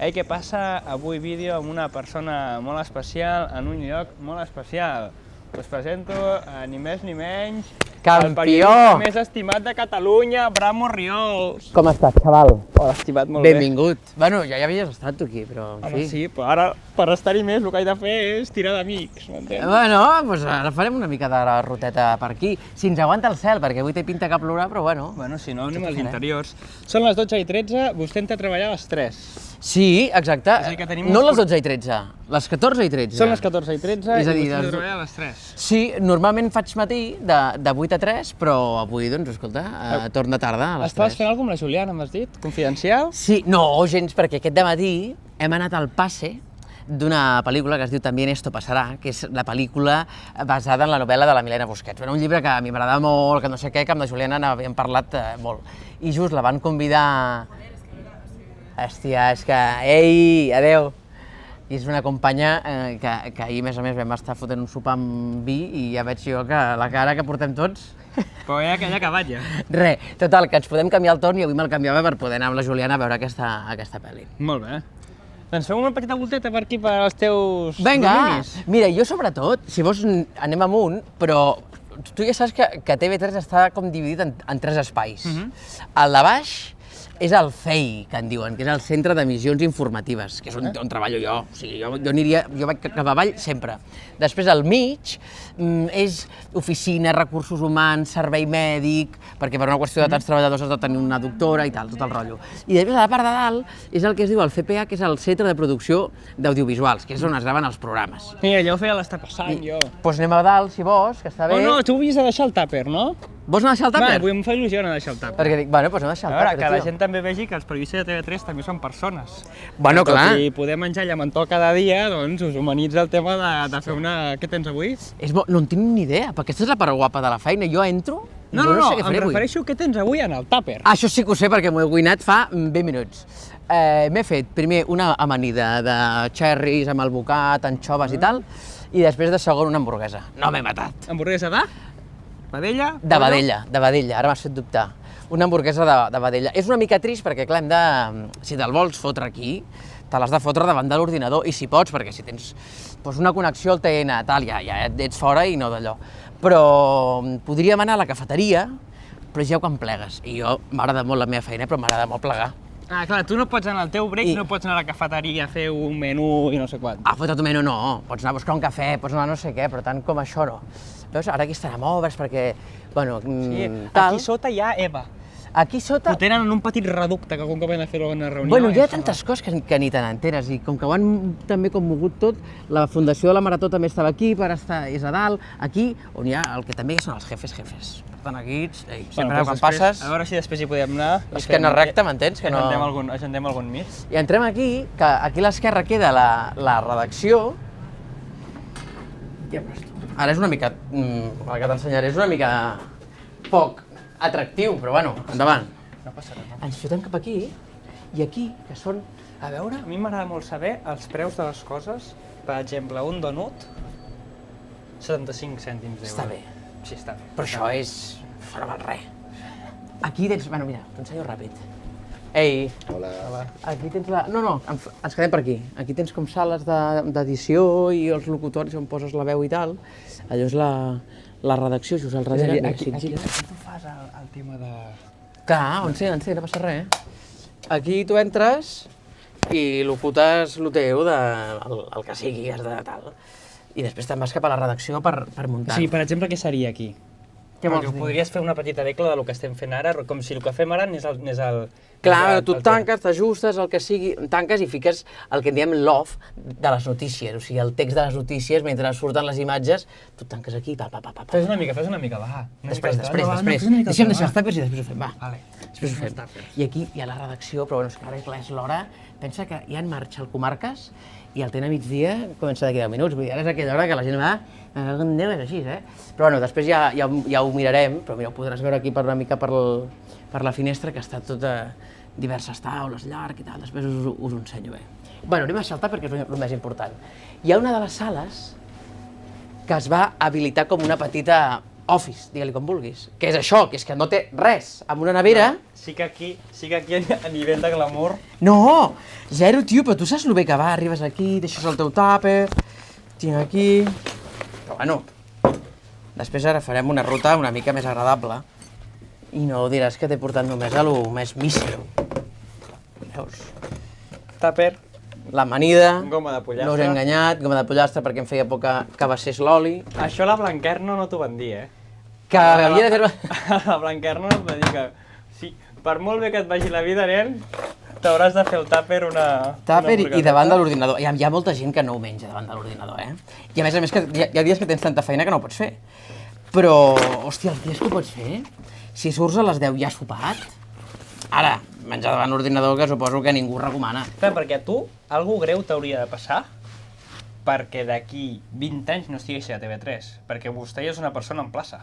Ei, què passa? Avui vídeo amb una persona molt especial, en un lloc molt especial. Us presento, ni més ni menys, Campió! el periodista més estimat de Catalunya, Bramo Riols. Com estàs, xaval? Hola, estimat, molt bé. Benvingut. Bueno, ja havies estat tu aquí, però en Home, fi. sí, però ara, per estar-hi més, el que he de fer és tirar d'amics, m'entens? Bueno, doncs ara farem una mica de ruteta per aquí. Si ens aguanta el cel, perquè avui té pinta que plourà, però bueno. Bueno, si no, anem als interiors. Són les 12:13, vostè entra a treballar a les 3. Sí, exacte. És a dir, que tenim No uns les 12 i 13, les 14 i 13. Són les 14:13 És a i dir, vostè entra a les- treballar a les 3. Sí, normalment faig matí de 8 a 3, però avui, doncs, escolta, torna tarda a les Estaves 3. fent alguna cosa amb la Juliana, m'has dit? Confidencial? Sí, no, gens, perquè aquest dematí hem anat al passe d'una pel·lícula que es diu También esto pasará, que és la pel·lícula basada en la novel·la de la Milena Busquets. Bueno, un llibre que a mi m'agrada molt, que no sé què, que amb la Juliana n'havíem parlat molt. I just la van convidar... Hòstia, és que... Ei, adeu! I és una companya que ahir, a més, vam estar fotent un sopar amb vi i ja veig jo que la cara que portem tots... Però ja que ja ha acabat, ja. Res, total, que ens podem canviar el torn i avui me'l canviava per poder anar amb la Juliana a veure aquesta pel·li. Molt bé. Doncs fem una petita volteta per aquí, per als teus Vinga, dominis. mira, jo sobretot, si vols anem amunt, però tu ja saps que TV3 està com dividit en tres espais. El de baix és el CEI, que en diuen, que és el Centre d'Emissions Informatives, que és on treballo jo. O sigui, jo vaig cap avall sempre. Després, al mig, és oficina, recursos humans, servei mèdic, perquè per una qüestió de tants treballadors has de tenir una doctora i tal, tot el rotllo. I després, a la part de dalt, és el que es diu el CPA, que és el Centre de Producció d'Audiovisuals, que és on es graven els programes. Mira, ja ho feia l'estar passant, jo. Doncs anem a dalt, si vols, que està bé. Oh, no, tu havies de deixar el tàper, no? Vols anar a deixar el Va, tàper? avui em fa il·lusió anar a deixar el tàper. Perquè dic, bueno, doncs anem a deixar A el veure, tàper, que la tio. gent també vegi que els periodistes de TV3 també són persones. Bueno, clar. I poder menjar llamentó cada dia, doncs us humanitza el tema de fer una... Què tens avui? No en tinc ni idea, perquè aquesta és la part guapa de la feina. Jo entro i No, jo no sé què em faré avui. refereixo a què tens avui en el tàper. Això sí que ho sé, perquè m'ho he cuinat fa 20 minuts. M'he fet primer una amanida de cherries amb alvocat, anxoves i tal, i després de segon una hamburguesa. No m'he matat. Hamburguesa de? Vedella? De vedella, ara m'has fet dubtar. Una hamburguesa de vedella. És una mica trist perquè, clar, si te'l vols fotre aquí, te l'has de fotre davant de l'ordinador, i si pots, perquè si tens una connexió al TN, tal, ja ets fora i no d'allò. Però podríem anar a la cafeteria, però ja quan plegues. I jo m'agrada molt la meva feina, però m'agrada molt plegar. Ah, clar, tu no pots anar al teu break, no pots anar a la cafeteria a fer un menú i no sé quant. A fotre tu menú no, pots anar a buscar un cafè, pots anar a no sé què, però tant com això no. Veus, ara aquí estarem obres perquè, bueno, Sí, tal. aquí sota hi ha Eva. Aquí sota... Ho tenen en un petit reducte que com que van a fer una reunió... Bueno, hi ha això tantes coses que ni te n'enteres, i com que ho han també com mogut tot, la Fundació de la Marató també estava aquí, per estar és a dalt, aquí, on hi ha el que també són els jefes. Per tant, aquí, sempre quan passes... A veure si després hi podem anar. És que no recte, m'entens? Que no... Agendem algun mig. I entrem aquí, que aquí a l'esquerra queda la redacció. Ara és una mica, el que t'ensenyaré és una mica poc atractiu, però bueno, endavant. No passa res. Ens fotem cap aquí, i aquí, que són... A veure, a mi m'agrada molt saber els preus de les coses. Per exemple, un donut, 75 cèntims d'euro. Està bé. Sí, està bé. Però això és... no val res. Aquí tens... Bueno, mira, t'ensenyo ràpid. Ei, Hola. aquí tens la... No, ens quedem per aquí. Aquí tens com sales d'edició i els locutoris on poses la veu i tal. Allò és la redacció, just al darrere. Aquí tu fas el tema de... Clar, on sé, no passa res. Aquí tu entres i locutes el teu el que sigui, has de tal. I després te'n vas cap a la redacció per muntar. Sí, per exemple, què seria aquí? Què vols Perquè dir? podries fer una petita decla del que estem fent ara, com si el que fem ara n'és el... Clar, tu tanques, t'ajustes, el que sigui, tanques i fiques el que en diem l'off de les notícies, o sigui, el text de les notícies, mentre surten les imatges, tu tanques aquí, pa. Fes una mica, va. Després. Deixa'm Deixem deixar els tàpers i després ho fem, va. Vale. Després ho fem. I aquí hi ha la redacció, però bueno, és que ara és l'hora. Pensa que hi ha en marxa el Comarques i el TN a migdia comença d'aquí 10 minuts, vull dir, ara és aquella hora que la gent va... Déu, és així, Però bueno, després ja ho mirarem, però mira, ho podràs veure aquí una mica per la finestra, que està tot diverses taules, llarg i tal, després us ho ensenyo bé. Bueno, anem a saltar perquè és el més important. Hi ha una de les sales que es va habilitar com una petita Office, digue-li com vulguis. Que és això, que és que no té res. Amb una nevera... Sí que aquí a nivell de glamour... No! Zero, tio, però tu saps el bé que va. Arribes aquí, deixes el teu tàper, tinc aquí... Però bueno, després ara farem una ruta una mica més agradable. I no diràs que t'he portat només a lo més mísero. Veus? Tàper, L'amanida, goma de pollastre. no us he enganyat, goma de pollastre perquè em feia por que vessés l'oli. Això la Blanquerno no t'ho van dir, Que havia de fer... La Blanquerno no et va dir que... Sí, per molt bé que et vagi la vida, nen, t'hauràs de fer el tàper una... Tàper i davant de l'ordinador. Hi ha molta gent que no ho menja davant de l'ordinador, I a més que hi ha dies que tens tanta feina que no ho pots fer. Però, hòstia, els dies que ho pots fer, si surts a les 10 ja has sopat, ara, menjar davant l'ordinador que suposo que ningú recomana. Clar, perquè a tu, algú greu t'hauria de passar perquè d'aquí 20 anys no estiguessis a TV3, perquè vostè és una persona en plaça.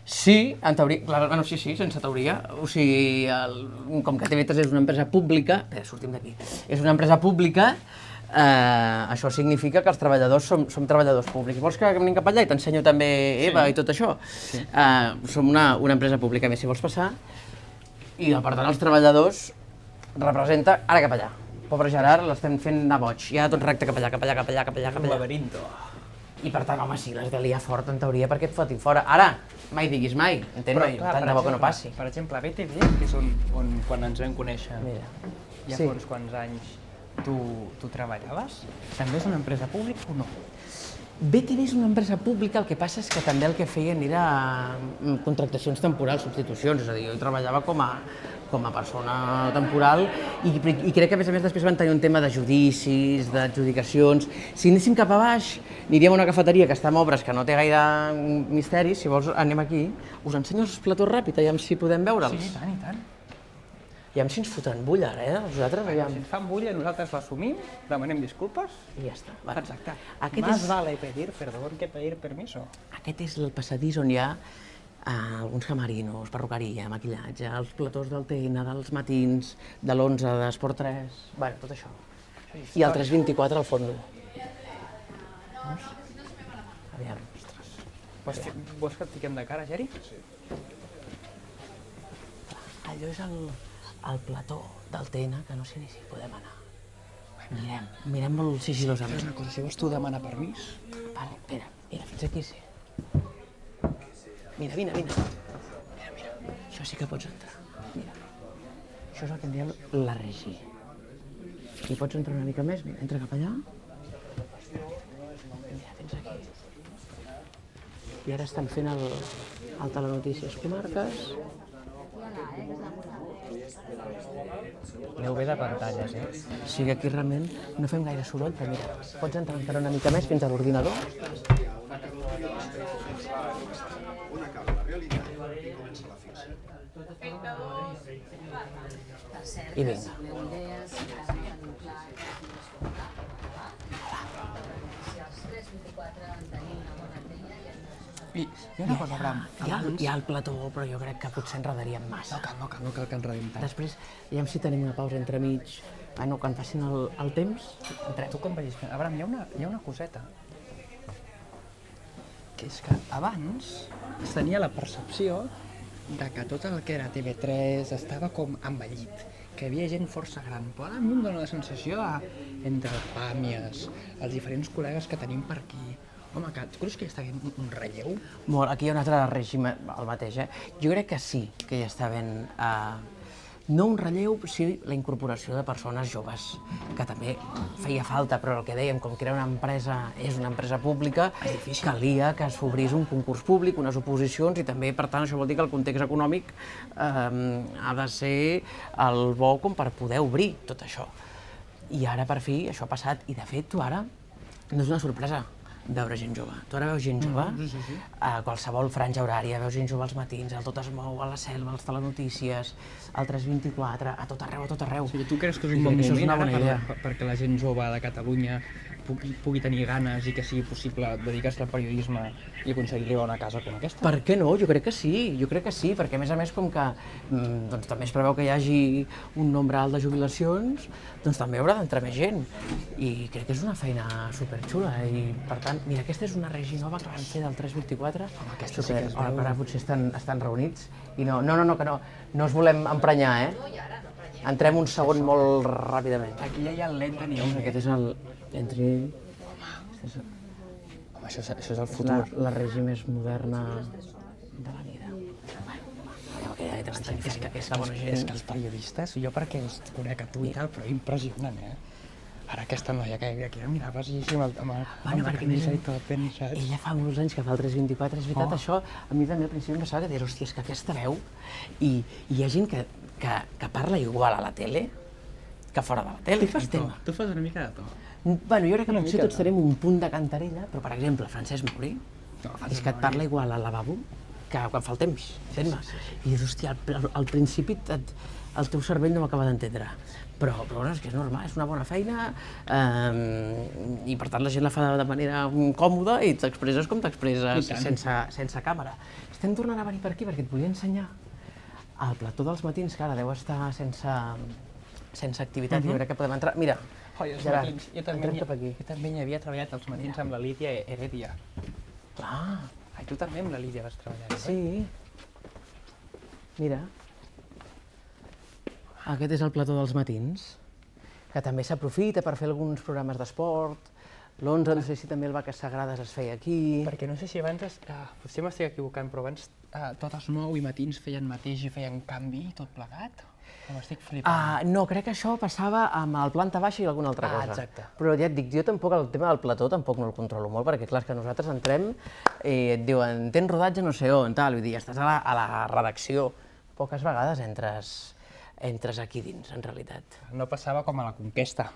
Sí, en teoria, clar, bueno, sí, sense teoria. O sigui, com que TV3 és una empresa pública, sortim d'aquí, és una empresa pública, això significa que els treballadors som treballadors públics. Vols que anem cap allà i t'ensenyo també EVA i tot això? Sí. Som una empresa pública, més si vols passar, i per tant els treballadors representa ara cap allà. Pobre Gerard, l'estem fent anar boig, ja tot recte cap allà, cap allà, cap allà, cap allà, cap allà. Un laberinto. I per tant, home, sí, l'has de liar fort, en teoria, perquè et fotin fora. Ara, mai diguis mai, entén? Tant de bo que no passi. Per exemple, BTV, que és on quan ens vam conèixer, ja fa uns quants anys, tu treballaves, també és una empresa pública o no? BTV és una empresa pública, el que passa és que també el que feien era contractacions temporals, substitucions, és a dir, jo treballava com a persona temporal i crec que a més després van tenir un tema de judicis, d'adjudicacions. Si anéssim cap a baix, aniríem a una cafeteria que està en obres, que no té gaire misteri, si vols anem aquí, us ensenyo els platós ràpid, aviam si podem veure'ls. Sí, i tant, i tant. Aviam si ens fotran bulla ara, nosaltres, aviam. Si ens fan bulla, nosaltres l'assumim, demanem disculpes. I ja està. Vale. Exacte. Más vale pedir perdón que pedir permiso. Aquest és el passadís on hi ha alguns camerinos, perruqueria, maquillatge, els platós del TN, dels matins, de l'11, d'Esport 3, bueno, tot això. I el 324 al fons. Aviam. Vols que et fiquem de cara, Geri? Sí. Allò és el plató del TN, que no sé ni si podem anar. Mirem molt sigilosament. Una cosa, si vols tu demanar permís... Vale, espera, mira, fins aquí sí. Mira. Mira. Això sí que pots entrar. Mira. Això és el que en diem la regi. Aquí pots entrar una mica més, mira, entra cap allà. Mira, fins aquí. I ara estan fent el Telenotícies Comarques. Aneu bé de pantalles, Sí que aquí realment no fem gaire soroll, però mira, pots entrar encara una mica més fins a l'ordinador. I vinga. I una cosa, Bram, Hi ha el plató, però jo crec que potser enredaríem massa. no cal que enredim tant. Després, aviam si tenim una pausa entremig. Bueno, quan passin el temps, entrem. Tu com vagis fent? Abraham, hi ha una coseta. Que és que abans es tenia la percepció de que tot el que era TV3 estava com envellit, que hi havia gent força gran, però ara a mi em dóna la sensació entre pàmies, els diferents col·legues que tenim per aquí. Home, tu creus que hi està havent un relleu? Molt, aquí hi ha un altre règim, el mateix, Jo crec que sí que hi està havent, no un relleu, sí la incorporació de persones joves, que també feia falta, però el que dèiem, com que era una empresa, és una empresa pública, calia que s'obrís un concurs públic, unes oposicions, i també, per tant, això vol dir que el context econòmic ha de ser el bo com per poder obrir tot això. I ara, per fi, això ha passat, i de fet, tu ara, no és una sorpresa veure gent jove. Tu ara veus gent jove a qualsevol franja horària, veus gent jove als matins, al Tot es mou, a la Selva, als Telenotícies, al 324, a tot arreu, a tot arreu. Tu creus que és un bon moment ara perquè la gent jove de Catalunya pugui tenir ganes i que sigui possible dedicar-se al periodisme i aconseguir arribar a una casa com aquesta? Per què no? Jo crec que sí, perquè a més com que doncs, també es preveu que hi hagi un nombre alt de jubilacions, doncs també haurà d'entrar més gent. I crec que és una feina superxula i per tant, mira, aquesta és una regi nova que van fer del 324. Home, aquesta sí que es veu. Ara potser estan reunits i no us volem emprenyar, Entrem un segon molt ràpidament. Aquí ja hi ha el lent de neu. Aquest és el entry. Home, això és el futur. La regi més moderna de la vida. És que els periodistes, jo perquè els conec a tu i tal, però impressionant, Ara aquesta noia que hi havia aquí, miraves i així amb la camisa i tot ben, saps? Ella fa molts anys que fa el 324, és veritat, això a mi també al principi em passava que deies, hòstia, és que aquesta veu, i hi ha gent que parla igual a la tele que fora de la tele. Tu fas una mica de to. Bueno, jo crec que potser tots tenim un punt de cantarella, però per exemple, Francesc Mauri, és que et parla igual al lavabo que quan fa el temps, entén-me. I dius, hòstia, al principi el teu cervell no m'acaba d'entendre. Però bueno, és que és normal, és una bona feina i per tant la gent la fa de manera còmoda i t'expresses com t'expresses sense càmera. Estem tornant a venir per aquí perquè et volia ensenyar el plató dels matins, que ara deu estar sense activitat i jo crec que podem entrar. Mira, Gerard, entrem cap aquí. Jo també hi havia treballat els matins amb la Lídia Heredia. Ah, tu també amb la Lídia vas treballar, sí. Mira. Aquest és el plató dels matins, que també s'aprofita per fer alguns programes d'esport. L'11, no sé si també el Vaques Sagrades es feia aquí. Perquè no sé si abans, potser m'estic equivocant, però abans totes 9 i matins feien mateix i feien canvi i tot plegat? O m'estic flipant? No, crec que això passava amb el planta baixa i alguna altra cosa. Exacte. Però ja et dic, jo tampoc el tema del plató tampoc no el controlo molt, perquè clar, és que nosaltres entrem i et diuen, tens rodatge no sé on, tal, vull dir, estàs a la redacció. Poques vegades entres aquí dins, en realitat. No passava com a la Conquesta,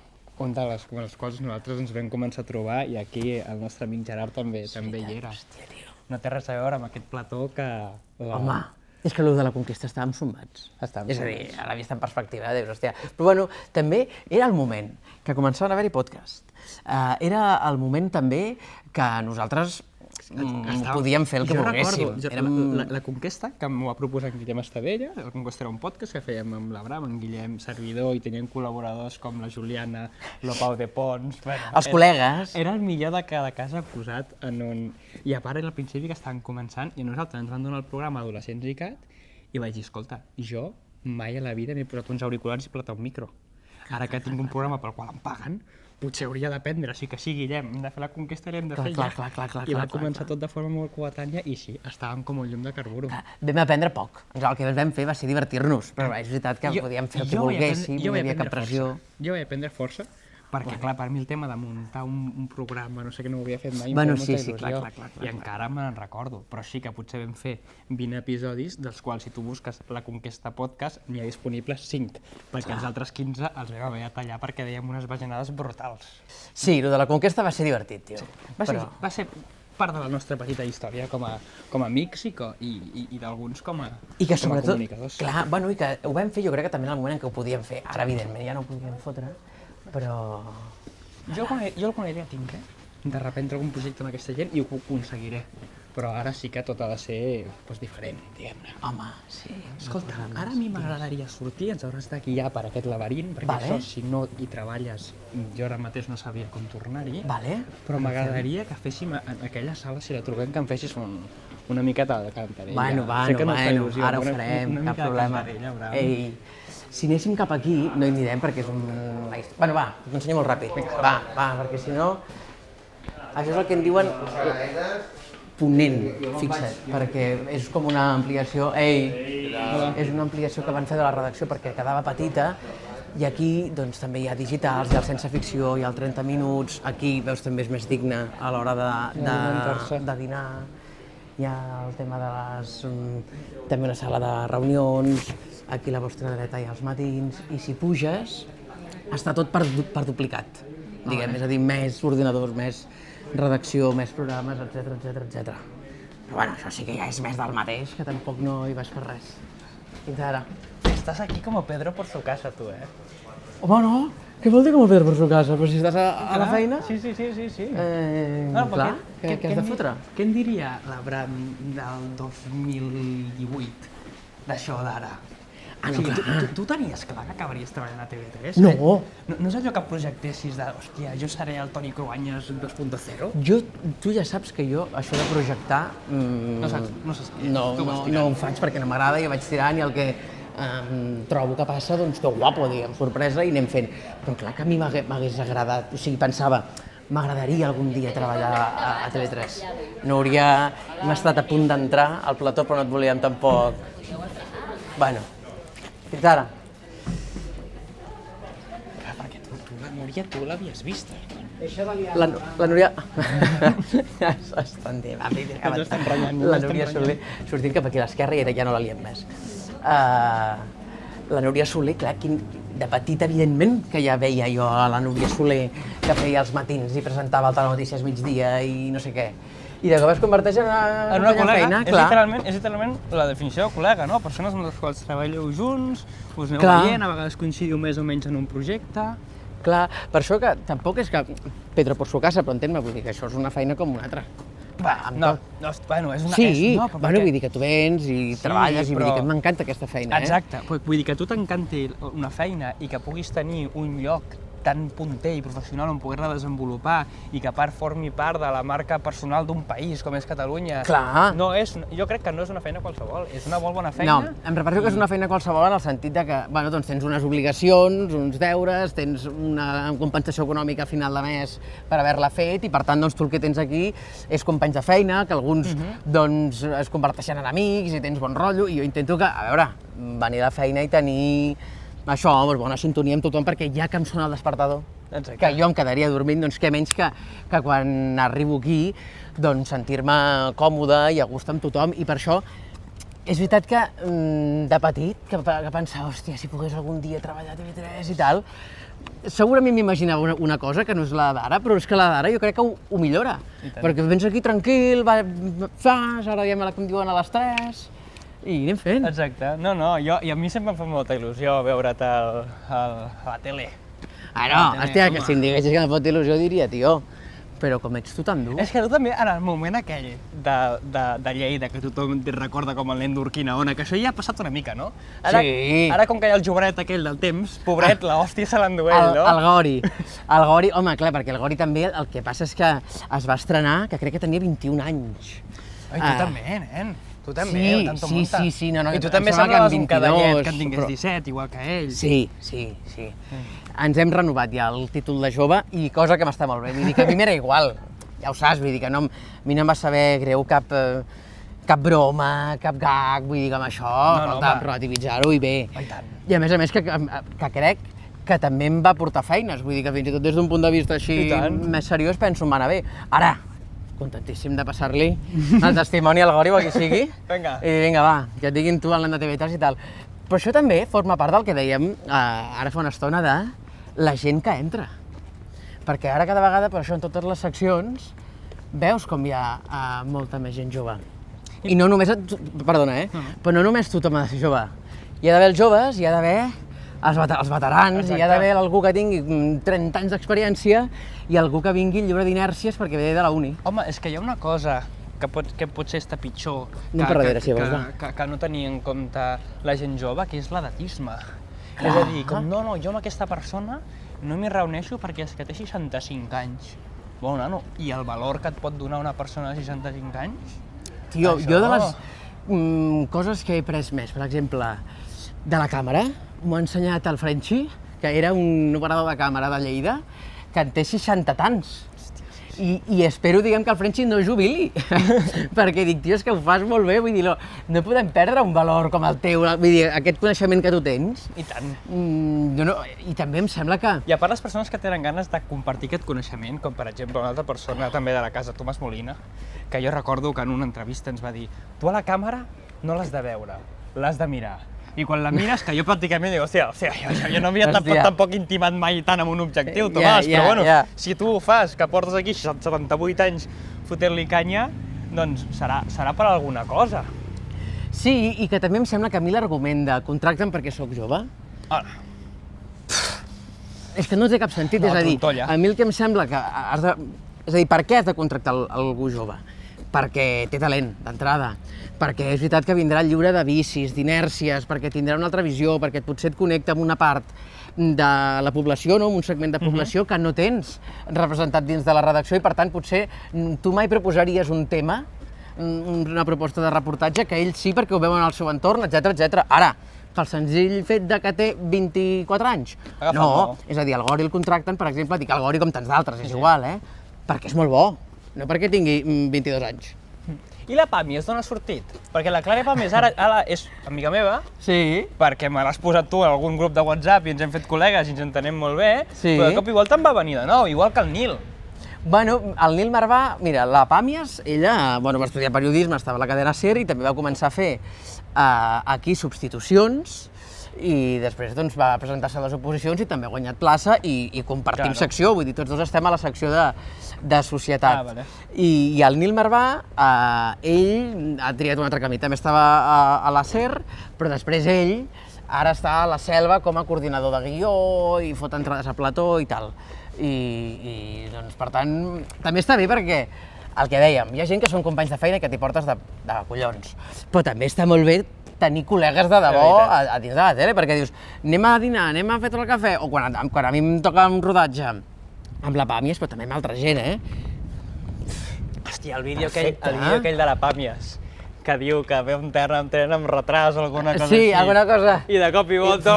on de les quals nosaltres ens vam començar a trobar i aquí el nostre amic Gerard també hi era. Hòstia, tio. No té res a veure amb aquest plató que... Home, és que allò de la Conquesta estàvem sumats. És a dir, ara vist en perspectiva, dius, hòstia. Però bueno, també era el moment que començaven a haver-hi podcast. Era el moment també que nosaltres podíem fer el que volguéssim. La Conquesta, que m'ho va proposar en Guillem Estadella, la Conquesta era un podcast que fèiem amb l'Abram, en Guillem Servidor, i tenien col·laboradors com la Juliana, lo Pau de Pons... Els col·legues. Era el millor de cada casa posat en un... I a part era al principi que estaven començant i a nosaltres ens van donar el programa Adolescents i Cat i vaig dir, escolta, jo mai a la vida m'he posat uns auriculars i platat un micro. Ara que tinc un programa pel qual em paguen, potser hauria d'aprendre, sí que sí, Guillem, hem de fer la Conquesta i l'hem de fer ja. I va començar tot de forma molt coetània i sí, estàvem com un llum de carburo. Vam aprendre poc. El que vam fer va ser divertir-nos, però és veritat que podíem fer el que volguéssim, no hi havia cap pressió. Jo vaig aprendre força, perquè clar, per mi el tema de muntar un programa, no sé què, no ho havia fet mai, bueno, sí, clar. I encara me'n recordo, però sí que potser vam fer 20 episodis, dels quals si tu busques La Conquesta Podcast n'hi ha disponibles 5, perquè els altres 15 els vam haver de tallar perquè dèiem unes bajanades brutals. Sí, el de la Conquesta va ser divertit, tio. Va ser part de la nostra petita història com a amics i d'alguns com a comunicadors. I que sobretot, clar, bueno, i que ho vam fer jo crec que també en el moment en què ho podíem fer. Ara, evidentment, ja no ho podíem fotre, però... Jo alguna idea tinc, de reprendre algun projecte amb aquesta gent i ho aconseguiré. Però ara sí que tot ha de ser diferent, diguem-ne. Home, sí. Escolta, ara a mi m'agradaria sortir, ens hauràs d'estar aquí ja per aquest laberint, perquè això, si no hi treballes, jo ara mateix no sabia com tornar-hi, però m'agradaria que féssim en aquella sala, si la truquem, que em fessis una miqueta de cantarella. Bueno, ara ho farem, cap problema. Ei, si anéssim cap aquí, no hi anirem perquè és una història... Bueno, va, t'ho ensenyo molt ràpid. Va, perquè si no... Això és el que en diuen ponent, fixa't, perquè és com una ampliació... És una ampliació que van fer de la redacció perquè quedava petita i aquí doncs, també hi ha digitals, hi ha el sense ficció, hi ha el 30 minuts, aquí veus també és més digne a l'hora de dinar. Hi ha el tema de també una sala de reunions, aquí a la vostra dreta hi ha els matins, i si puges està tot per duplicat, diguem, és a dir, més ordinadors, més redacció, més programes, etc. Però bueno, això sí que ja és més del mateix, que tampoc no hi vas per res. Fins ara. Estàs aquí com a Pedro por su casa, tu, Home, no, què vol dir com a Pedro per su casa? Però si estàs a la feina... Sí. Clar, què has de fotre? Què en diria l'Abraham del 2018 d'això d'ara? Ah, no, O sigui, clar. tu tenies clar que acabaries treballant a TV3? No. No és allò que projectessis de, hòstia, jo seré el Toni Cruanyes 2.0? Tu ja saps que jo, això de projectar... No saps què? No, Tu vas no, tirant. no ho faig perquè no m'agrada, jo vaig tirant i el que trobo que passa, doncs que guapo, diguem, sorpresa, i anem fent. Però clar que a mi m'hagués agradat, o sigui, pensava, m'agradaria algun dia treballar a TV3. Hem estat a punt d'entrar al plató, però no et volíem tampoc... Bueno, fins ara. Clar, perquè tu la Núria, tu l'havies vista. La Núria... Estan dient, Ens estan ratllant, La ens estan Núria Soler, sortint cap aquí a l'esquerra i ara ja no la liem més. La Núria Soler, clar, de petit, evidentment, que ja veia jo a la Núria Soler que feia els matins i presentava el Telenotícies migdia i no sé què. I de cop es converteix en una col·lega, feina, és clar. literalment la definició de col·lega, no? Persones amb les quals treballeu junts, us aneu Clar. veient, a vegades coincidiu més o menys en un projecte... Clar, per això que tampoc és que Pedro por su casa, però entén-me, vull dir que això és una feina com una altra. No, bueno, és una... Sí, no, però bueno, perquè- vull dir que tu vens i Sí, treballes i vull dir però- que m'encanta aquesta feina, Exacte, vull dir que a tu t'encanti una feina i que puguis tenir un lloc tan punter i professional on poder-la desenvolupar i que a part formi part de la marca personal d'un país com és Catalunya. Clar. Jo crec que no és una feina qualsevol, és una molt bona feina. No, em refereixo que és una feina qualsevol en el sentit de que, bueno, doncs tens unes obligacions, uns deures, tens una compensació econòmica a final de mes per haver-la fet i per tant doncs tu el que tens aquí és companys de feina, que alguns doncs es converteixen en amics i tens bon rotllo i jo intento que, a veure, venir a la feina i tenir això, doncs, bona sintonia amb tothom perquè ja que em sona el despertador, Exacte. que jo em quedaria dormint, doncs què menys que quan arribo aquí doncs sentir-me còmode i a gust amb tothom i per això és veritat que de petit, que pensava, hòstia, si pogués algun dia treballar a TV3 i tal, segurament m'imaginava una cosa que no és la d'ara, però és que la d'ara jo crec que ho millora. Perquè vens aquí tranquil, fas, ara ja me la com diuen a les 3, i anem fent. Exacte. No, i a mi sempre em fa molta il·lusió veure't a la tele. Ah, no, hòstia, que si em diguessis que em fot il·lusió diria, tio, però com ets tu tan dur. És que tu també, en el moment aquell de Lleida, que tothom et recorda com el nen d'Urquinaona, que això ja ha passat una mica, no? Sí. Ara com que hi ha el jovenet aquell del temps, pobret, l'hòstia se l'endú ell, no? El Gori, home, clar, perquè el Gori també, el que passa és que es va estrenar, que crec que tenia 21 anys. Ai, tu també, nen. Tu també, Sí, tanto sí, monta. sí, no, I tu em també sembla que sembles amb un cadallet 22, que en tingués però- 17, igual que ell. Sí. Ens hem renovat ja el títol de jove i cosa que m'està molt bé. Vull dir que a mi m'era igual, ja ho saps, vull dir que no, a mi no em va saber greu cap broma, cap gag, vull dir que amb això cal home. relativitzar-ho i bé. I tant. I a més que crec que també em va portar feines, vull dir que fins i tot des d'un punt de vista així I tant. més seriós penso em va anar bé. Ara, contentíssim de passar-li el testimoni al Gori o a qui sigui. Vinga. I vinga, va, que et diguin tu el nen de TV3 i tal. Però això també forma part del que dèiem ara fa una estona de la gent que entra. Perquè ara cada vegada, per això en totes les seccions, veus com hi ha molta més gent jove. I no només, perdona, però no només tothom ha de ser jove. Hi ha d'haver els joves, hi ha d'haver els veterans, hi ha d'haver algú que tingui 30 anys d'experiència i algú que vingui lliure d'inèrcies perquè ve de la uni. Home, és que hi ha una cosa que potser està pitjor Anem per darrere, si vols, va. que no tenir en compte la gent jove, que és l'edatisme. És a dir, com, no, jo amb aquesta persona no m'hi reuneixo perquè és que té 65 anys. Bon, nano, i el valor que et pot donar una persona de 65 anys? Tio, Això. jo de les coses que he pres més, per exemple, de la càmera, m'ho ha ensenyat el Frenchi, que era un operador de càmera de Lleida, que en té 60 tants. I espero, diguem, que el Frenchi no jubili, perquè dic, tio, és que ho fas molt bé, vull dir, no podem perdre un valor com el teu, vull dir, aquest coneixement que tu tens. I tant. I també em sembla que... I a part les persones que tenen ganes de compartir aquest coneixement, com per exemple una altra persona també de la casa, Tomàs Molina, que jo recordo que en una entrevista ens va dir tu a la càmera no l'has de veure, l'has de mirar. I quan la mires, que jo pràcticament dic, hòstia, jo no havia tampoc intimat mai tant amb un objectiu, Tomàs, però bueno, si tu ho fas, que portes aquí 78 anys fotent-li canya, doncs serà per alguna cosa. Sí, i que també em sembla que a mi l'argument de contracten perquè sóc jove, Hola. És que no té cap sentit, No, és a dir, trontolla. a mi el que em sembla que has de... És a dir, per què has de contractar algú jove? Perquè té talent, d'entrada, perquè és veritat que vindrà lliure de vicis, d'inèrcies, perquè tindrà una altra visió, perquè potser et connecta amb una part de la població, no? Amb un segment de població que no tens representat dins de la redacció i, per tant, potser tu mai proposaries un tema, una proposta de reportatge, que ell sí perquè ho veuen al seu entorn, etc. Ara, pel senzill fet de que té 24 anys. Agafa No, el bo. és a dir, el Gori el contracten, per exemple, dic el Gori com tants d'altres, és igual, perquè és molt bo, no perquè tingui 22 anys. I la Pàmies d'on ha sortit? Perquè la Clara Pàmies ara és amiga meva, Sí. perquè me l'has posat tu en algun grup de WhatsApp i ens hem fet col·legues i ens entenem molt bé, Sí. però de cop igual te'n va venir de nou, igual que el Nil. Bueno, el Nil Marvà, mira, la Pàmies, ella va estudiar periodisme, estava a la cadena SER i també va començar a fer aquí substitucions i després doncs, va presentar-se a les oposicions i també ha guanyat plaça i compartim secció, vull dir, tots dos estem a la secció de societat. Ah, vale. I el Nil Marvà, ell ha triat un altre camí, també estava a la SER, però després ell ara està a la Selva com a coordinador de guió i fot entrades a plató i tal. I doncs, per tant, també està bé perquè el que dèiem, hi ha gent que són companys de feina i que t'hi portes de collons, però també està molt bé tenir col·legues de debò a dins de la tele, perquè dius, anem a dinar, anem a fer tot el cafè, o quan a mi em toca un rodatge amb la Pàmies, però també amb altra gent, Hòstia, el vídeo Perfecte, aquell de la Pàmies, que diu que ve un tren amb retras o alguna cosa Sí, així. alguna cosa. I de cop i volta,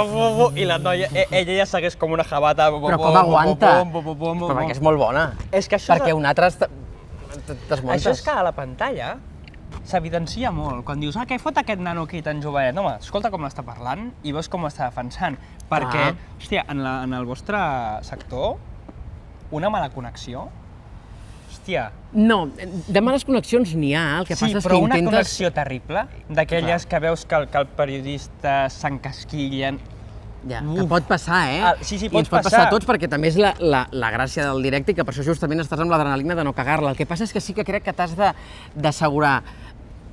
i la noia, ella ja segueix com una jabata. Però com aguanta? Però perquè és molt bona. És que això perquè un altre t'esmontes. Això és que a la pantalla s'evidencia molt. Quan dius, què fot aquest nano aquí tan jovenet? Home, escolta com l'està parlant i veus com ho està defensant. Perquè, hòstia, en el vostre sector, una mala connexió, hòstia... No, de males connexions n'hi ha, el que passa és que però una intentes... connexió terrible, d'aquelles que veus que el periodista s'encasquilla. Ja, que pot passar, Sí, I pot ens pot passar passar a tots perquè també és la gràcia del directe i que per això justament estàs amb l'adrenalina de no cagar-la. El que passa és que sí que crec que t'has d'assegurar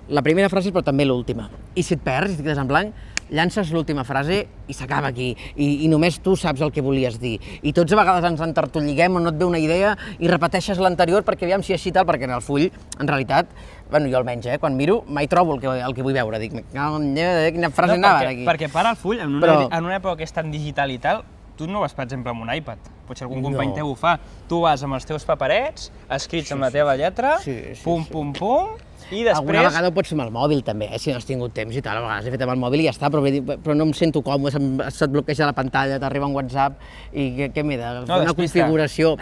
la primera frase però també l'última. I si et perds, si et quedes en blanc, llances l'última frase i s'acaba aquí. I només tu saps el que volies dir. I tots a vegades ens entertoliguem o no et ve una idea i repeteixes l'anterior perquè aviam si així tal, perquè en el full, en realitat, bueno, jo almenys, quan miro, mai trobo el que vull veure. Dic, quina frase anava aquí. Perquè para el full, en una època que és tan digital i tal, tu no vas, per exemple, amb un iPad. Potser algun company teu ho fa. Tu vas amb els teus paperets, escrits amb la teva lletra, pum, pum, i després... Alguna vegada ho pots fer amb el mòbil, també, si no has tingut temps i tal. A vegades he fet amb el mòbil i ja està, però no em sento còmode, se't bloqueja la pantalla, t'arriba un WhatsApp i què m'he de fer una configuració...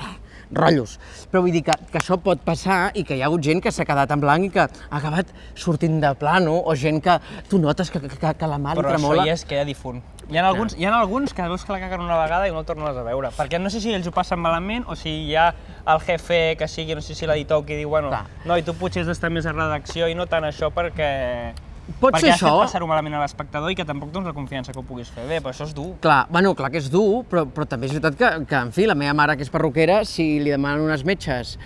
rotllos. Però vull dir que això pot passar i que hi ha hagut gent que s'ha quedat en blanc i que ha acabat sortint de plano, o gent que tu notes que la mà li tremola. Però això ja es queda difunt. Hi ha alguns que veus que la caguen una vegada i no el tornes a veure, perquè no sé si ells ho passen malament o si hi ha el jefe que sigui, no sé si l'editor que diu, bueno, no, i tu potser has d'estar més a redacció i no tant això perquè... Pot ser això. Perquè has fet passar-ho malament a l'espectador i que tampoc tens la confiança que ho puguis fer bé, però això és dur. Clar que és dur, però també és veritat que, en fi, la meva mare, que és perruquera, si li demanen unes metges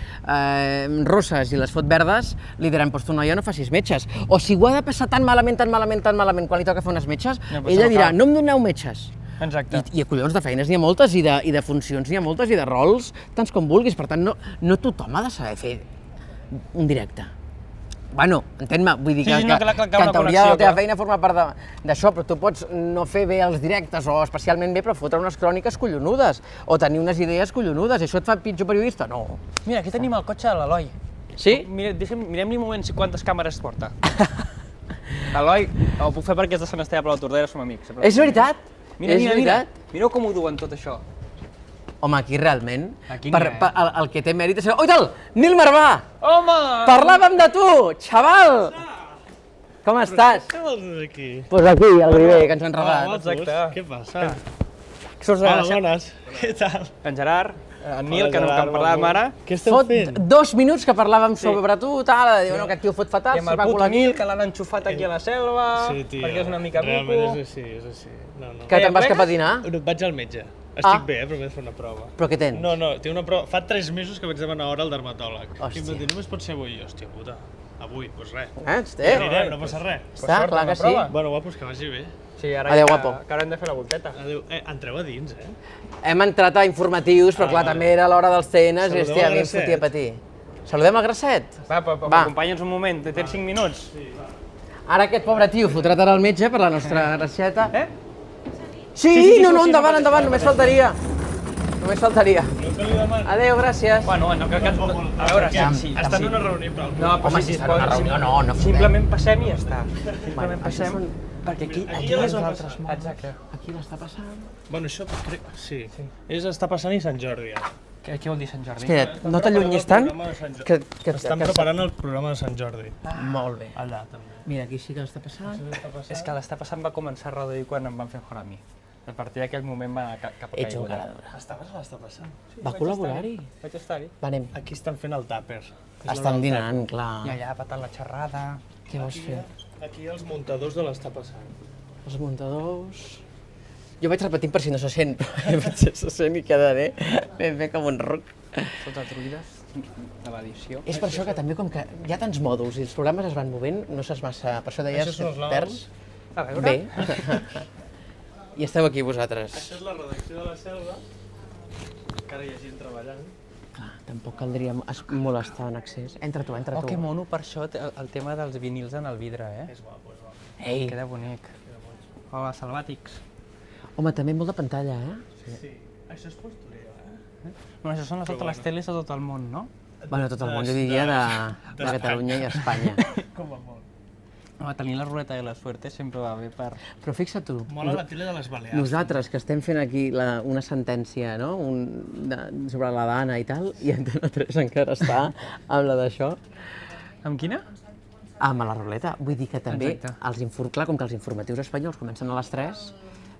rosses i les fot verdes, li diran, doncs tu noia no facis metges. O si ho ha de passar tan malament, quan li toca fer unes metges, ella dirà, no em doneu metges. Exacte. I collons de feines n'hi ha moltes, i de funcions n'hi ha moltes, i de rols, tants com vulguis. Per tant, no tothom ha de saber fer un directe. Bueno, entén-me, vull dir que en teoria la teva feina forma part d'això, però tu pots no fer bé els directes, o especialment bé, però fotre unes cròniques collonudes, o tenir unes idees collonudes. Això et fa pitjor periodista? No. Mira, aquí tenim el cotxe de l'Eloi. Sí? Mirem-li un moment quantes càmeres porta. L'Eloi, ho puc fer perquè és de Sant Esteve de Palautordera, som amics. És veritat? Mira. Mireu com ho duen tot això. Home, aquí realment, Aquí el que té mèrit és... Oi, tal! Nil Marvà! Home! Parlàvem de tu, xaval! Com estàs? Què vols aquí? Pues aquí, al Griver, que ens han regalat. Exacte. Què passa? Hola, bones. Què tal? En Gerard, en Nil, que parlàvem ara. Què esteu Fot fent? 2 minuts que parlàvem sobre tu, tal, de dir, bueno, aquest tio fot fatal, I amb s'hi el va puto colar Nil, que l'han enxufat aquí a la selva, Sí, tio. perquè és una mica mico. Realment és així. No. Que te'n vas cap a dinar? No, vaig al metge. Estic bé, però m'he de fer una prova. Però què tens? No, tinc una prova. Fa 3 mesos que vaig demanar hora al dermatòleg. Hòstia. I em va dir, només pot ser avui. Hòstia puta, avui, doncs res. Hosti. Anirem, no passa res. Està, clar que sí. Bueno, guapos, que vagi bé. Sí, ara Adéu, ja, guapo. que ara hem de fer la volteta. Adéu. Entreu a dins, eh? Hem entrat a informatius, però clar, també era l'hora dels cenes i Saludeu hòstia, a al mi em fotia a Grasset. patir. Saludem al Grasset? Va, Va. acompanya'ns un moment, tens 5 minuts. Ara aquest pobre tio fotrat ara al metge per la nostra Gracieta. Eh? Sí, no, endavant, només faltaria. Només faltaria. No que li demano. Adéu, gràcies. Bueno, no cal que... A veure, sí. Està en una reunió, però... No, Home, si està en una reunió, no fotem. Simplement passem i ja està. Bueno, Simplement això passem, són- perquè aquí aquí ja les va nosaltres passar. Exacte. Aquí l'està passant. Bueno, això crec... Sí. És està passant i Sant Jordi, ara. Què vol dir Sant Jordi? Espera't, no t'allunyis tant, que Estan preparant el programa de Sant Jordi. Molt bé. Allà, també. Mira, aquí sí que l'està passant. És que l'està passant va començar a reduir quan em van fer fora a mi. A partir d'aquell moment va anar cap a Ets un caiguda. cara dura. Estaves a l'està passant? Va col·laborar-hi. Vaig estar-hi. Va, anem. Aquí estan fent el tàper. Estan dinant, clar. I allà patant la xerrada. Què vols fer? Aquí els muntadors de l'està passant. Els muntadors... Jo vaig repetint per si no se sent, però potser se sent i quedaré ben bé com un ruc. Sota truides de l'edició. És per això que també, com que hi ha tants mòduls i els programes es van movent, no saps massa... Per això deies Això són els que lavabos? perds A veure. bé. I esteu aquí vosaltres. Això és la redacció de la Selva. Encara hi ha gent treballant. Clar, tampoc caldria molestar en accés. Entra tu, entra Oh, tu. que mono per això el tema dels vinils en el vidre, eh? És guapo, és guapo. Ei, Queda bonic. Hola, salvàtics. home, també molt de pantalla, eh? Sí. Això és postureo, eh? Bueno, això són totes les teles de tot el món, no? Bueno, tot el món, jo diria de Catalunya i Espanya. Com a molt. Ah, Home, tenir la ruleta de la suerte sempre va bé per... Però fixa't tu, Mola la tele de les Balears. nosaltres que estem fent aquí una sentència no? Sobre la Dana i tal, i Antena 3 encara està amb la d'això, Amb quina? amb la ruleta. Vull dir que també, Exacte. clar, com que els informatius espanyols comencen a les 3,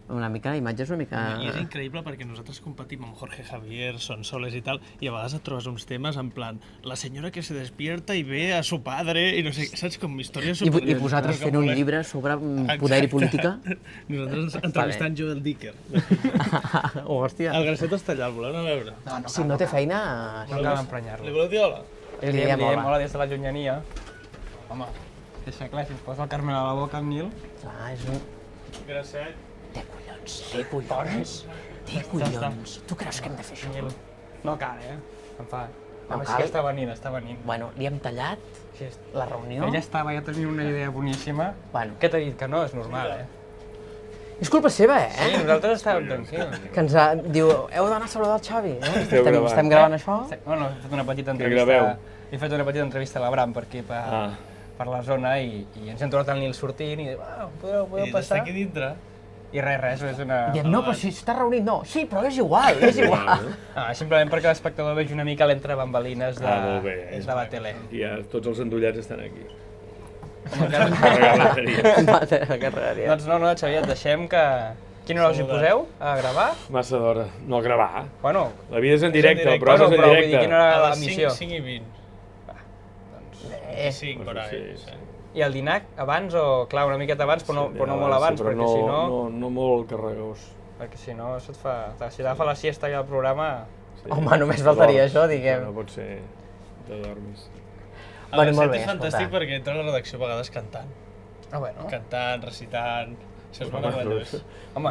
una mica, la imatge és una mica... I és increïble perquè nosaltres competim amb Jorge Javier, Sonsoles i tal, i a vegades et trobes uns temes en plan la senyora que se despierta i ve a su padre, i no sé, saps, com històries I super... vosaltres fent un llibre sobre poder i política? Nosaltres entrevistant Joel Dicker. Hòstia, El Gracet està allà, el voleu anar a veure? si no té feina... No cal emprenyar-lo. Li voleu dir hola? Li diem hola. Hola des de la llunyania. Home, deixa clar, si es posa el Carmel a la boca amb Nil... Clar, és un... Gracet. Té collons. Té collons. Tu creus que hem de fer això? Nil. No cal, eh? Em fa... No No sí cal. que està venint, està venint. Bueno, li hem tallat Sí, la reunió. ella estava, ja tenia una idea boníssima. Bueno, Què t'ha dit? Que no, és normal, eh? és culpa seva, Sí, eh? nosaltres estàvem tranquils. Que ens diu, heu d'anar a saludar el Xavi, eh? Estem gravant això? Bueno, he fet una petita graveu? entrevista... He fet una petita entrevista a l'Abram per aquí, per la zona, i ens hem trobat el Nil sortint i diu, podeu I passar? està aquí dintre. I res, és una... Diem, no, però si està reunit, no. Sí, però és igual, és igual. Ah, simplement perquè l'espectador vegi una mica l'entre bambalines molt bé. de la tele. I ja tots els endollats estan aquí. Com encara... La carregaria. Doncs no, Xavier, et deixem que... Quina hora us hi poseu a gravar? Massa d'hora. No, a gravar. Bueno, La vida és en directe, el bueno, programa és en però vull dir, directe. quina hora A la les missió? 5 i 20. Eh, 5, per ahí. sí. I el dinar abans o, clar, una miqueta abans, però no molt abans, però perquè si no... no molt carregós. Perquè si no, això et fa... Si t'agafa la siesta i el programa... Sí. Home, només faltaria això, diguem. No pot ser... Te dormis. El Bueno, molt Gracet bé, és fantàstic escolta. perquè entra a la redacció a vegades cantant. Ah, bueno. Cantant, recitant... Això és meravellós. Home,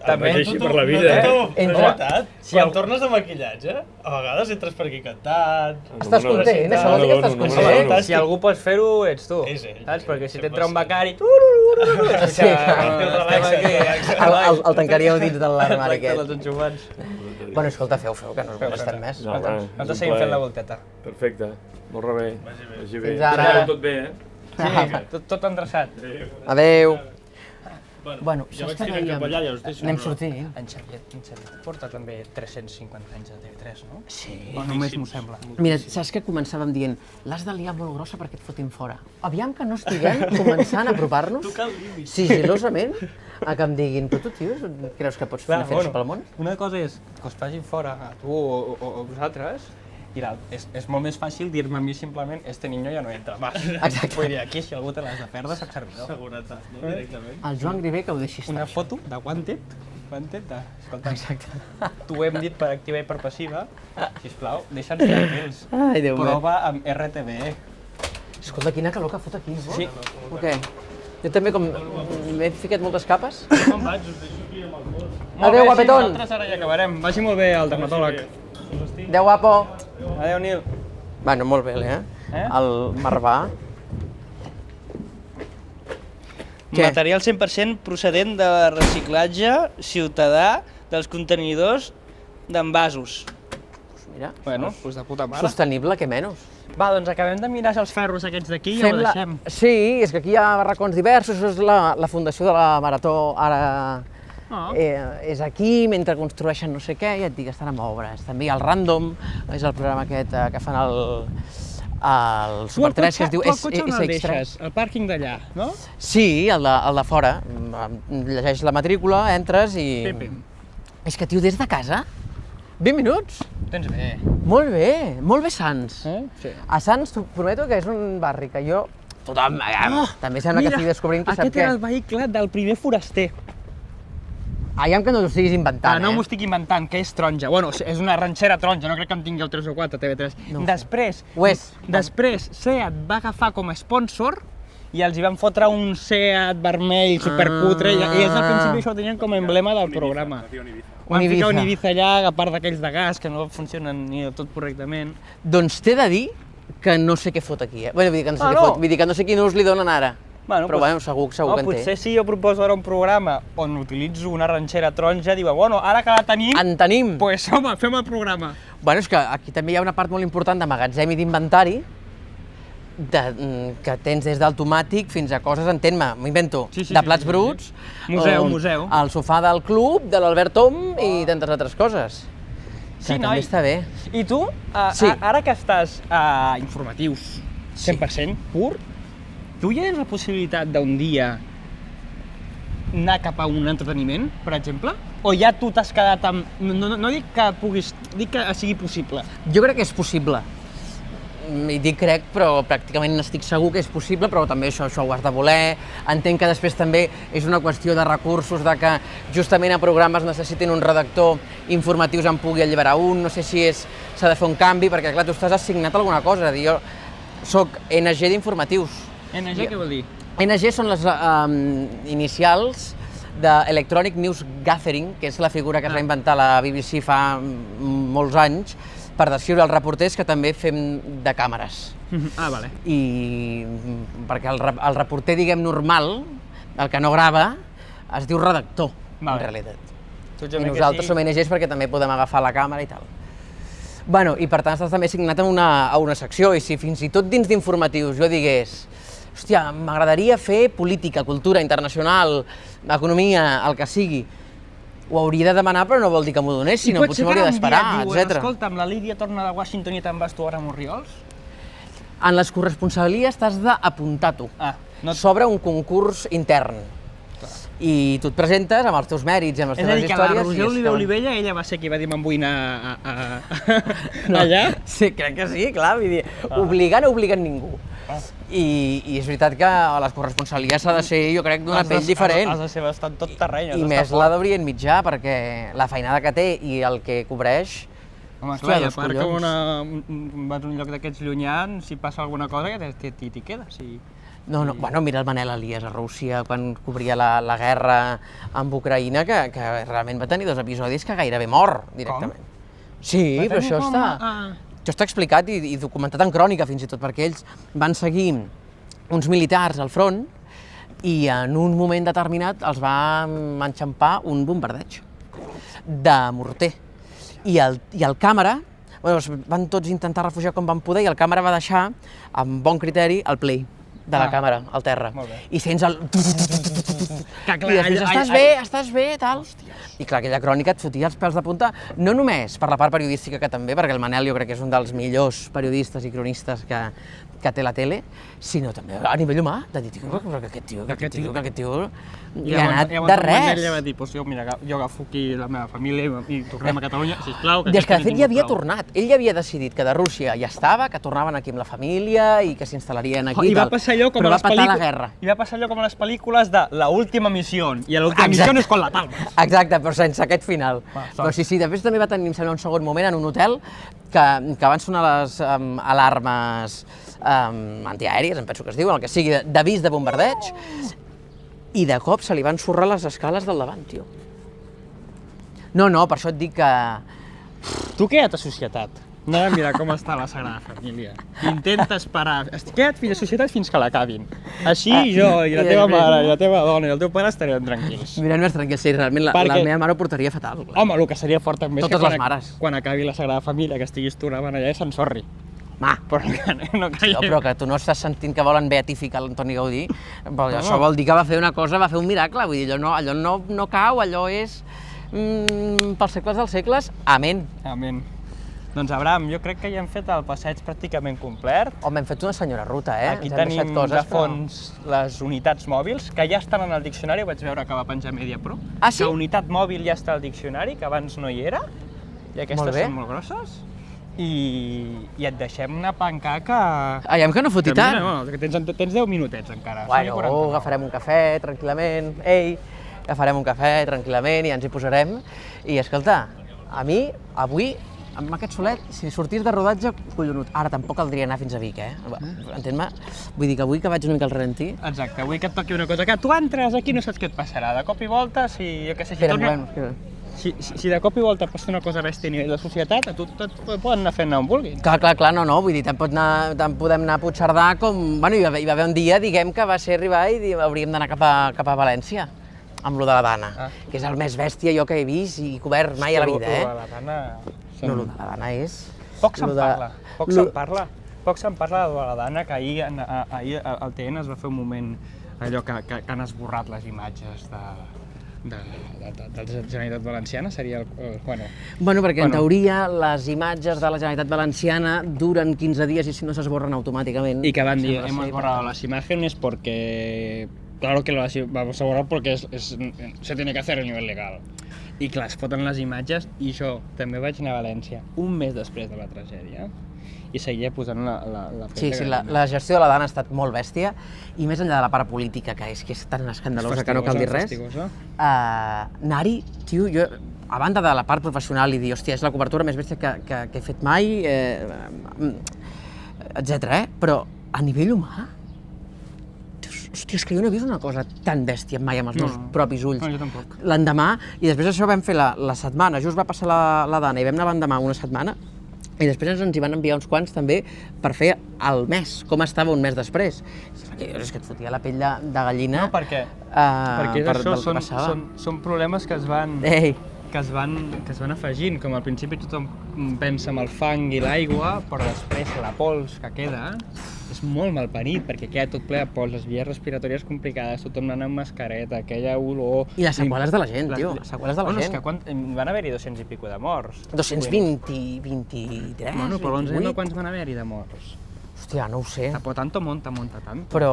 També així per la vida, eh? eh? És veritat. Si Quan el- tornes de maquillatge, a vegades entres per aquí cantant... Estàs content? Això vol dir que estàs no, no, content? no, no. si algú pots fer-ho, ets tu. És ell. Saps? Perquè si Sempre t'entra un sí. becari... Sí, el tancaríeu dins de l'armari Exacte, aquest. els enxufats. Bueno, escolta, feu, que no us molestem més. No, va, Nosaltres és un seguim fent plaer. la volteta. Perfecte. Molt bé. Vagi bé. Fins ara. Esteu tot bé, eh? Sí, tot endreçat. Adeu. Bueno, Ja saps vaig que tirant dèiem? cap allà, ja us deixo. Anem però- sortint. En Xavier porta també 350 anys de TV3, no? Sí. O només m'ho sembla. Mira, saps que començàvem dient l'has de liar molt grossa perquè et fotin fora. Aviam que no estiguem començant a apropar-nos sigilosament a que em diguin però tu, tio, creus que pots anar fent això pel món? Una cosa és que us facin fora a tu o vosaltres, i és molt més fàcil dir-me a mi simplement este niño ja no entra más. Exacte. Vull dir, aquí si algú te l'has de perdre, sap servidor. Seguretat, no? Directament. El Joan Grivé que ho deixi estar. Una foto de Wanted, de... Escolta, Exacte. t'ho hem dit per activa i per passiva, sisplau, deixa'ns tranquils. Ai, Déu meu. Prova amb RTBE. Escolta, quina calor que fot aquí, no? Sí. O què? Jo també, com m'he ficat moltes capes. Me'n vaig, us deixo aquí amb el cos. Adéu, guapetón. Sí, nosaltres ara ja acabarem. Vagi molt bé al dermatòleg. Adéu, guapo. Adéu, Nil. Bueno, molt bé, El Marvà. Què? Material 100% procedent de reciclatge ciutadà dels contenidors d'envasos. Mira, Bueno, doncs de puta mare. sostenible, què menys. Va, doncs acabem de mirar els ferros aquests d'aquí i ja ho deixem. Sí, és que aquí hi ha barracons diversos, això és la fundació de la Marató, ara és aquí, mentre construeixen no sé què, ja et dic, estan amb obres. També hi ha el Random, és el programa aquest que fan el Super 3, que es diu Tu el cotxe on el SX3. deixes? El pàrquing d'allà, no? Sí, el de fora. Llegeix la matrícula, entres i... Pim, pim. És que, tio, des de casa, 20 minuts. Tens bé. Molt bé, Sants. Sí. A Sants, t'ho prometo que és un barri que jo... Tothom, també sembla que estigui descobrint qui sap aquest què. era el vehicle del primer foraster. Aviam que no t'ho estiguis inventant, No m'ho estic inventant, que és taronja. Bueno, és una ranxera taronja, no crec que en tingueu 3 o 4 TV3. No ho sé. Després, Ho és. Després, Seat va agafar com a sponsor i els hi van fotre un Seat vermell supercutre i ells al principi això ho tenien com a emblema del programa. Van ficar un Ibiza allà, a part d'aquells de gas que no funcionen ni del tot correctament. Doncs t'he de dir que no sé què fot aquí, Bueno, vull dir que no sé què no. fot, vull dir que no sé quin ús li donen ara. Bueno, Però bueno, segur que en té. potser si jo proposo ara un programa on utilitzo una ranxera taronja, diu, bueno, ara que la tenim, En tenim. pues home, fem el programa. Bueno, és que aquí també hi ha una part molt important de magatzem i d'inventari, que tens des d'automàtic fins a coses, entén-me, m'ho invento, de plats bruts, Museu. el sofà del club, de l'Albert Tom i tantes altres coses. Sí, que noi. també està bé. I tu, Sí. ara que estàs a informatius 100% pur, tu ja tens la possibilitat d'un dia anar cap a un entreteniment, per exemple? O ja tu t'has quedat amb... No dic que puguis, dic que sigui possible. Jo crec que és possible. I dic crec, però pràcticament n'estic segur que és possible, però també això ho has de voler. Entenc que després també és una qüestió de recursos, de que justament a programes necessitin un redactor informatius en pugui alliberar un, no sé si s'ha de fer un canvi, perquè clar, tu estàs assignat a alguna cosa, és a dir, jo soc NG d'informatius. NG què vol dir? NG són les inicials d'Electronic News Gathering, que és la figura que es va inventar la BBC fa molts anys, per descriure els reporters que també fem de càmeres. Vale. I perquè el reporter, diguem, normal, el que no grava, es diu redactor, en realitat. I nosaltres som NGs perquè també podem agafar la càmera i tal. Bueno, i per tant estàs també assignat a una secció, i si fins i tot dins d'informatius jo digués hòstia, m'agradaria fer política, cultura, internacional, economia, el que sigui, ho hauria de demanar, però no vol dir que m'ho donés, sinó potser m'hauria d'esperar, etc. Escolta, amb la Lídia torna de Washington i te'n vas tu ara a Morriols? En les corresponsalies t'has d'apuntar tu. S'obre un concurs intern. I tu et presentes amb els teus mèrits i amb les teves històries. És a dir, que la Roser Oliver Olivella, ella va ser qui va dir me'n vull anar allà? Sí, crec que sí, clar, vull dir, obligar no obliguen ningú. I és veritat que a les corresponsalies s'ha de ser, jo crec, d'una pell diferent. Has de ser bastant tot terreny. I més la d'Orient Mitjà, perquè la feinada que té i el que cobreix... Home, clar, i a part que vas a un lloc d'aquests llunyans, si passa alguna cosa, ja t'hi quedes. No, bueno, mira el Manel Elias a Rússia, quan cobria la guerra amb Ucraïna, que realment va tenir 2 episodis que gairebé mor directament. Sí, però això està explicat i documentat en crònica, fins i tot, perquè ells van seguir uns militars al front i en un moment determinat els va enxampar un bombardeig de morter. I el càmera, van tots intentar refugiar com van poder, i el càmera va deixar, amb bon criteri, el play de la càmera al terra. I sents el... I després, estàs bé, tal. I clar, aquella crònica et fotia els pèls de punta, no només per la part periodística, que també, perquè el Manel jo crec que és un dels millors periodistes i cronistes que té la tele, sinó també a nivell humà, de dir, però aquest tio li ha anat de res. Ella va dir, mira, jo agafo aquí la meva família i tornem a Catalunya, sisplau. Des que de fet ja havia tornat, ell ja havia decidit que de Rússia ja estava, que tornaven aquí amb la família i que s'instal·larien aquí i tal, però va patar la guerra. I va passar allò com a les pel·lícules de l'última missió, i l'última missió és quan la palmes. Exacte, però sense aquest final. Però sí, després també va tenir, em sembla, un segon moment en un hotel que van sonar les alarmes antiaèries, em penso que es diuen, el que sigui, d'avís de bombardeig, i de cop se li van sorrar les escales del davant, tio. No, per això et dic que... Tu queda't a societat. No de mirar com està la Sagrada Família. Intenta esperar. Queda't a societat fins que l'acabin. Així jo i la teva mare, i la teva dona i el teu pare estarem tranquils. Mirant més tranquil, sí, realment la meva mare ho portaria fatal. Clar. Home, el que seria fort també és Totes que les mares. quan acabi la Sagrada Família, que estiguis tu gravant allà i s'ensorri. Ma, Però que no caigui. no, però que tu no estàs sentint que volen beatificar l'Antoni Gaudí, això vol dir que va fer una cosa, va fer un miracle, vull dir, allò no cau, allò és pels segles dels segles, amén. Amén. Doncs Abraham, jo crec que ja hem fet el passeig pràcticament complet. Home, hem fet una senyora ruta, Aquí Ens hem deixat tenim coses, de fons les unitats mòbils, que ja estan en el diccionari, vaig veure que va penjar MediaPro. Ah, sí? Que unitat mòbil ja està al diccionari, que abans no hi era, i aquestes Molt bé. són molt grosses. I et deixem anar a pencar que... Aviam que no foti tant. No, que tens 10 minutets encara. Bueno, Són 49. agafarem un cafè tranquil·lament, agafarem un cafè tranquil·lament i ja ens hi posarem. I escolta, a mi, avui, amb aquest solet, si sortís de rodatge, collonut. Ara tampoc caldria anar fins a Vic, Entén-me? Vull dir que avui que vaig una mica al ralentí... Exacte, avui que et toqui una cosa, que tu entres aquí no saps què et passarà. De cop i volta, si jo què sé, si de cop i volta passa una cosa bèstia a nivell de societat, a tu et poden anar fent on vulguin. Clar, no, vull dir, tant podem anar a Puigcerdà com... Bueno, hi va haver un dia, diguem, que va ser arribar i hauríem d'anar cap a València, amb lo de la Dana, que és el més bèstia jo que he vist i cobert mai a la vida, La Dana... No, lo de la Dana és... Poc se'n parla de la Dana, que ahir al TN es va fer un moment allò que han esborrat les imatges de la Generalitat Valenciana, seria el... Bueno, perquè en teoria les imatges de la Generalitat Valenciana duren 15 dies i si no s'esborren automàticament. Y que van dir, hemos borrado las imágenes porque... Claro que lo vamos a borrar porque se tiene que hacer a nivel legal. I clar, es foten les imatges i jo també vaig anar a València un mes després de la tragèdia i seguia posant la Sí, la gestió de la Dana ha estat molt bèstia i més enllà de la part política, que és tan escandalosa que no cal dir res, anar-hi, tio, jo, a banda de la part professional i dir, hòstia, és la cobertura més bèstia que he fet mai, etcètera, però a nivell humà, hòstia, és que jo no he vist una cosa tan bèstia mai amb els meus propis ulls. No, jo tampoc. L'endemà, i després això vam fer la setmana, just va passar la Dana i vam anar l'endemà una setmana, i després ens hi van enviar uns quants també per fer el mes, com estava un mes després. És que et fotia la pell de gallina. No, perquè això són problemes que es van afegint, com al principi tothom pensa en el fang i l'aigua, però després la pols que queda és molt malparit, perquè queda tot ple de pols, les vies respiratòries complicades, tothom anant amb mascareta, aquella olor... I les seqüeles de la gent, tio, les seqüeles de la gent. És que van haver-hi 200 i pico de morts. 223, bueno, però l'11 quants van haver-hi de morts? Hòstia, no ho sé. Tanto monta tant. Però...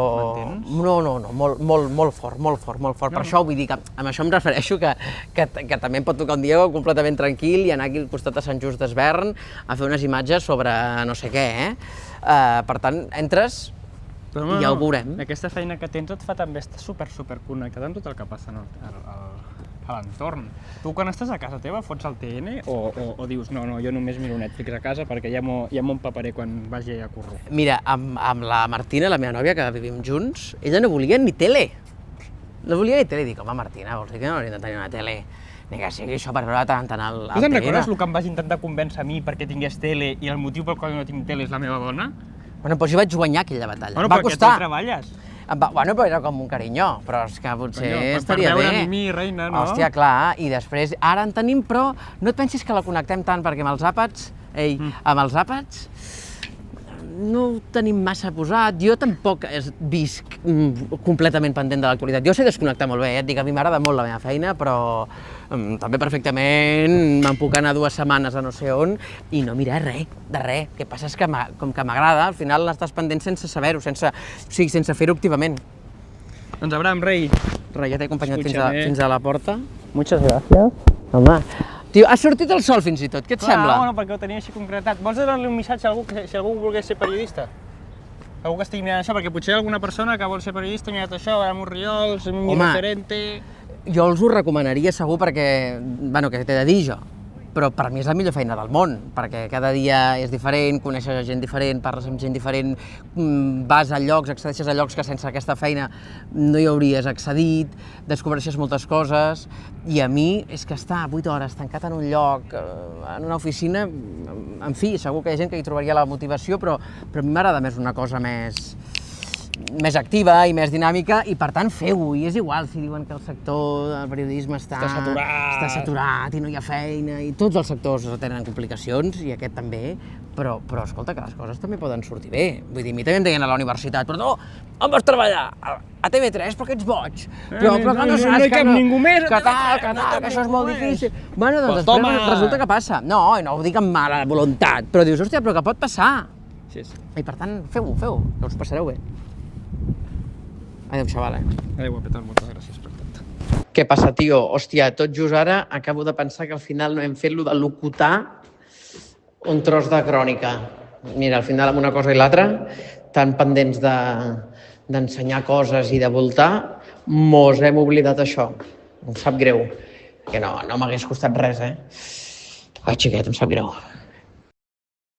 No, molt fort. Per això vull dir que amb això em refereixo que també em pot tocar un dia completament tranquil i anar aquí al costat de Sant Just d'Esvern a fer unes imatges sobre no sé què, per tant, entres i ja ho veurem. Aquesta feina que tens et fa també estar super connectat amb tot el que passa a l'entorn. Tu quan estàs a casa teva fots el TN o dius no, jo només miro Netflix a casa perquè ja m'ho empaparé quan vagi a curro? Mira, amb la Martina, la meva nòvia, que vivim junts, ella no volia ni tele. No volia ni tele. Dic, home, Martina, vols dir que no hauríem de tenir una tele? Ni que sigui això per veure tant al TN. Tu te'n recordes el que em vas intentar convèncer a mi perquè tingués tele i el motiu pel qual no tinc tele és la meva dona? Bueno, doncs jo vaig guanyar aquella batalla. Bueno, va perquè costar. tu treballes. Bueno, però era com un carinyò, però és que potser estaria bé. Per veure mi, reina, no? Hòstia, clar, i després, ara en tenim, però no et pensis que la connectem tant, perquè amb els àpats, amb els àpats, no ho tenim massa posat. Jo tampoc visc completament pendent de l'actualitat. Jo sé desconnectar molt bé, et dic, a mi m'agrada molt la meva feina, però també perfectament me'n puc anar 2 setmanes a no sé on i no mirar res, de res. El que passa és que com que m'agrada, al final n'estàs pendent sense saber-ho, sense fer-ho activament. Doncs Abraham, rei. Rei, ja t'he acompanyat fins a la porta. Muchas gracias. Home, tio, ha sortit el sol fins i tot, què et sembla? Bueno, perquè ho tenia així concretat. Vols donar-li un missatge a algú, si algú volgués ser periodista? Algú que estigui mirant això, perquè potser hi ha alguna persona que vol ser periodista, ha mirat això, Abraham Urriols, mi referente... Jo els ho recomanaria segur perquè, bueno, què t'he de dir jo? però per mi és la millor feina del món, perquè cada dia és diferent, coneixes gent diferent, parles amb gent diferent, vas a llocs, accedeixes a llocs que sense aquesta feina no hi hauries accedit, descobreixes moltes coses, i a mi és que estar 8 hores tancat en un lloc, en una oficina, en fi, segur que hi ha gent que hi trobaria la motivació, però a mi m'agrada més una cosa més activa i més dinàmica, i per tant feu-ho, i és igual si diuen que el sector del periodisme està saturat i no hi ha feina, i tots els sectors tenen complicacions, i aquest també, però escolta, que les coses també poden sortir bé. Vull dir, a mi també em deien a la universitat, però no, on vas treballar? A TV3, però que ets boig. Però que no saps hi cap ningú més a que TV3, que això és molt difícil. Bueno, doncs després resulta que passa. No, i no ho dic amb mala voluntat, però dius, hòstia, però que pot passar. Sí. I per tant, feu-ho, que us passareu bé. Adéu, xaval, Adéu, guapetón, moltes gràcies per tot. Què passa, tio? Hòstia, tot just ara acabo de pensar que al final no hem fet lo de locutar un tros de crònica. Mira, al final amb una cosa i l'altra, tan pendents d'ensenyar coses i de voltar, mos hem oblidat això. Em sap greu. Que no m'hagués costat res, Ai, xiquet, em sap greu.